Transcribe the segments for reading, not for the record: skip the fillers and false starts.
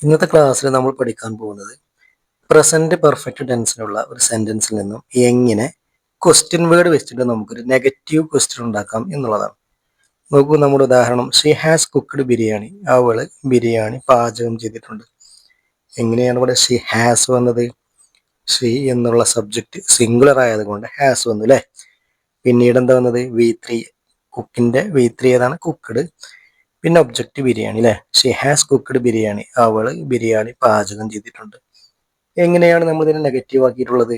ഇന്നത്തെ ക്ലാസ്സിൽ നമ്മൾ പഠിക്കാൻ പോകുന്നത് പ്രസന്റ് പെർഫെക്റ്റ് ടെൻസിലുള്ള ഒരു സെന്റൻസിൽ നിന്നും എങ്ങനെ ക്വസ്റ്റ്യൻ വേർഡ് വെച്ചിട്ട് നമുക്കൊരു നെഗറ്റീവ് ക്വസ്റ്റ്യൻ ഉണ്ടാക്കാം എന്നുള്ളതാണ്. നോക്കൂ, നമ്മുടെ ഉദാഹരണം ഷീ ഹാസ് കുക്ക്ഡ് ബിരിയാണി. അവള് ബിരിയാണി പാചകം ചെയ്തിട്ടുണ്ട്. എങ്ങനെയാണ് ഇവിടെ ഷീ ഹാസ് വന്നത്? ഷീ എന്നുള്ള സബ്ജക്റ്റ് സിംഗുലർ ആയതുകൊണ്ട് ഹാസ് വന്നു അല്ലേ. പിന്നീട് എന്താ വന്നത്? V3, കുക്കിന്റെ V3 ഏതാണ്? കുക്ക്ഡ്. പിന്നെ ഒബ്ജക്റ്റ് ബിരിയാണി അല്ലെ. She has cooked biryani. അവള് ബിരിയാണി പാചകം ചെയ്തിട്ടുണ്ട്. എങ്ങനെയാണ് നമ്മൾ ഇതിനെ നെഗറ്റീവ് ആക്കിയിട്ടുള്ളത്?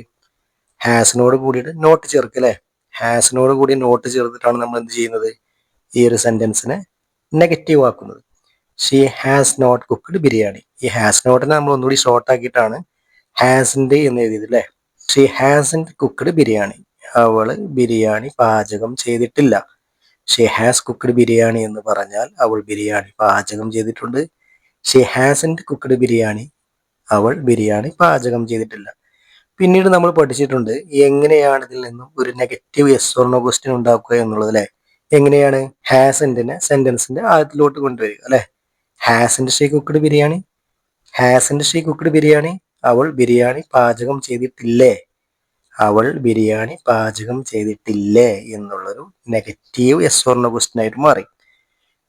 ഹാസിനോട് കൂടിയിട്ട് നോട്ട് ചേർക്കുക അല്ലെ. ഹാസിനോട് കൂടി നോട്ട് ചേർത്തിട്ടാണ് നമ്മൾ എന്ത് ചെയ്യുന്നത്? ഈ ഒരു സെന്റൻസിനെ നെഗറ്റീവ് ആക്കുന്നത്. She has not cooked biryani. ഈ ഹാസ് നോട്ടിനെ നമ്മൾ ഒന്നുകൂടി ഷോർട്ട് ആക്കിയിട്ടാണ് ഹാസിന്റെ എന്ന് എഴുതിയത് അല്ലെ. She hasn't cooked biryani. അവള് ബിരിയാണി പാചകം ചെയ്തിട്ടില്ല. ഷീ ഹാസ് കുക്ക്ഡ് ബിരിയാണി എന്ന് പറഞ്ഞാൽ അവൾ ബിരിയാണി പാചകം ചെയ്തിട്ടുണ്ട്. ഷീ ഹാസൻറ്റ് കുക്ക്ഡ് ബിരിയാണി, അവൾ ബിരിയാണി പാചകം ചെയ്തിട്ടില്ല. പിന്നീട് നമ്മൾ പഠിച്ചിട്ടുണ്ട് എങ്ങനെയാണ് ഇതിൽ നിന്നും ഒരു negative yes or no question ഉണ്ടാക്കുക എന്നുള്ളത് അല്ലെ. എങ്ങനെയാണ്? ഹാസൻറ്റിനെ സെന്റൻസിന്റെ ആദ്യത്തിലോട്ട് കൊണ്ടുവരിക അല്ലെ. Hasn't she cooked biryani. Hasn't she cooked biryani. അവൾ ബിരിയാണി പാചകം ചെയ്തിട്ടില്ലേ? അവൾ ബിരിയാണി പാചകം ചെയ്തിട്ടില്ലേ എന്നുള്ളൊരു negative yes or no question ആയിട്ട് മാറി.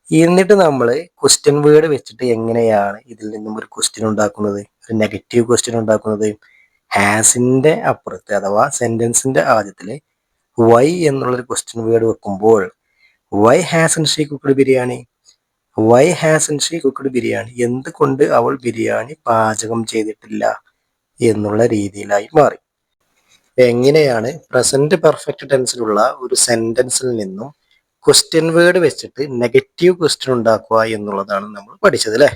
എന്നിട്ട് നമ്മൾ ക്വസ്റ്റ്യൻ വേർഡ് വെച്ചിട്ട് എങ്ങനെയാണ് ഇതിൽ നിന്നും ഒരു ക്വസ്റ്റ്യൻ ഉണ്ടാക്കുന്നത്, ഒരു നെഗറ്റീവ് ക്വസ്റ്റ്യൻ ഉണ്ടാക്കുന്നത്? ഹാസിന്റെ അപ്പുറത്ത് അഥവാ സെന്റൻസിന്റെ ആദ്യത്തിൽ വൈ എന്നുള്ളൊരു ക്വസ്റ്റ്യൻ വേർഡ് വെക്കുമ്പോൾ why hasn't she cooked biryani? Why hasn't she cooked biryani? എന്തുകൊണ്ട് അവൾ ബിരിയാണി പാചകം ചെയ്തിട്ടില്ല എന്നുള്ള രീതിയിലായി മാറി. എങ്ങനെയാണ് പ്രസന്റ് പെർഫെക്റ്റ് ടെൻസിലുള്ള ഒരു സെന്റൻസിൽ നിന്നും ക്വസ്റ്റ്യൻ വേർഡ് വെച്ചിട്ട് നെഗറ്റീവ് ക്വസ്റ്റ്യൻ ഉണ്ടാക്കുക എന്നുള്ളതാണ് നമ്മൾ പഠിച്ചത് അല്ലേ.